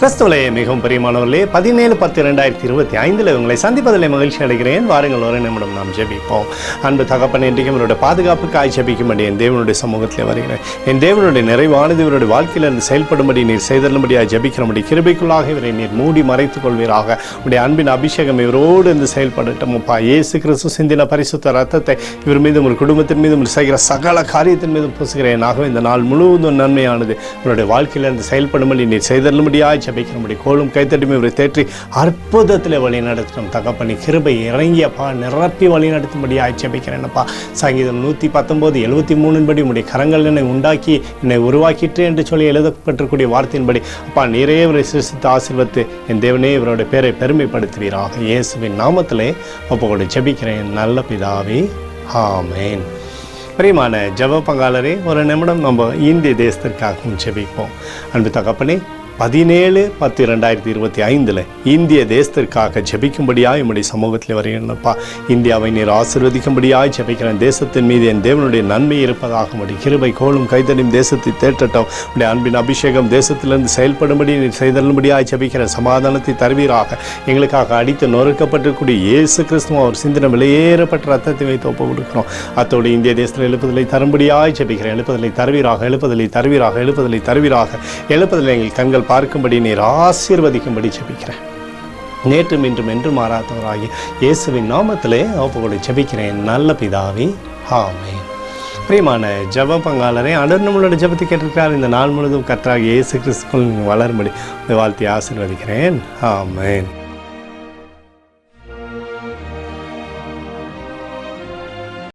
கிறிஸ்துவிலே மிகவும் பிரியமானவர்களே, 17/10/2025 உங்களை சந்திப்பதில் மகிழ்ச்சி அடைகிறேன். வாருங்கள், ஒரு நிமிடம் நாம் ஜெபிப்போம். அன்பு தகப்பன், இன்றைக்கும் என்னுடைய பாதுகாப்புக்காய் ஜெபிக்கும்படி என் தேவனுடைய சமூகத்தில் வருகிறேன். என் தேவனுடைய நிறைவானது இவருடைய வாழ்க்கையில் இருந்து செயல்படும்படி நீர் செய்தரும்படியாக ஜெபிக்கிறபடி கிருபைக்குள்ளாக இவரை நீர் மூடி மறைத்துக் கொள்வீராக. உடைய அன்பின் அபிஷேகம் இவரோடு இருந்து செயல்படட்டும். அப்பா, இயேசு கிறிஸ்து சிந்தின பரிசுத்த ரத்தத்தை இவர் மீதும் ஒரு குடும்பத்தின் மீதும் செய்கிற சகல காரியத்தின் மீதும் பூசுகிறேன். ஆகவே இந்த நாள் முழுவதும் நன்மையானது இவருடைய வாழ்க்கையில் இருந்து செயல்படும்படி நீர் செய்தரும்படியாக ஜெபிக்கிறபடி கோலும் கைத்தட்டுமே இவரை தேற்றி அற்புதத்தில் வழி நடத்தணும். தகப்பனி கிருபை இறங்கியப்பா நிரப்பி வழி நடத்தும்படியாக ஜெபிக்கிறேன்ப்பா. சங்கீதம் 119:73 படி உடைய கரங்கள் என்னை உண்டாக்கி என்னை உருவாக்கிட்டு என்று சொல்லி எழுதப்பட்டிருக்கூடிய வார்த்தையின்படி அப்பா நீரே இவரை சிருஷ்டித்து ஆசீர்வதித்து என் தேவனே இவருடைய பேரை பெருமைப்படுத்துவீராக. இயேசுவின் நாமத்திலே ஒப்புக்கொண்டு ஜெபிக்கிறேன் நல்ல பிதாவே, ஆமென். பிரியமான ஜெப பங்காளரே, ஒரு நிமிடம் நம்ம இந்திய தேசத்திற்காகவும் ஜெபிப்போம். அன்பு தகப்பனே, 17/10/2025 இந்திய தேசத்திற்காக ஜெபிக்கும்படியாக என்னுடைய சமூகத்தில் வருகிறேன்ப்பா. இந்தியாவை நீர் ஆசீர்வதிக்கும்படியாக ஜெபிக்கிறேன். தேசத்தின் மீது என் தேவனுடைய நன்மை இருப்பதாக உடைய கிருபை கோலும் கைதடியும் தேசத்தை தேற்றட்டும். உடைய அன்பின் அபிஷேகம் தேசத்திலிருந்து செயல்படும்படி நீர் செய்தலும்படியாக ஜெபிக்கிறேன். சமாதானத்தை தருவீராக. எங்களுக்காக அடித்து நொறுக்கப்பட்டிருக்கூடிய இயேசு கிறிஸ்துவும் அவர் சிந்தின விலையேறப்பட்ட ரத்தத்தை வைத்து ஒப்பு கொடுக்கிறோம். அத்தோடு இந்திய தேசத்தில் எழுப்புதலை தரும்படியாக ஜெபிக்கிறேன். எழுப்புதலை தருவீராக, எழுப்புதலை தருவீராக, எழுப்புதலை தருவீராக. எழுப்புதலை எங்கள் கண்கள் பார்க்கும்படி நீர் ஆசீர்வதிக்கும்படி ஜெபிக்கிறேன். நேற்றும் இன்றும் என்று மாறாதவராகி இயேசுவின் நாமத்திலே ஒப்புக்கொண்டு ஜெபிக்கிறேன் நல்ல பிதாவே, ஆமென். பிரியமான ஜெப பங்காளரே, ஆண்டவர் நம்மளோட ஜெபத்தை கேட்டிருக்கிறார். இந்த நாள் முழுவதும் கர்த்தராகிய இயேசு கிறிஸ்துவுக்குள் வளரும்படி வாழ்த்தி ஆசீர்வதிக்கிறேன். ஆமென்.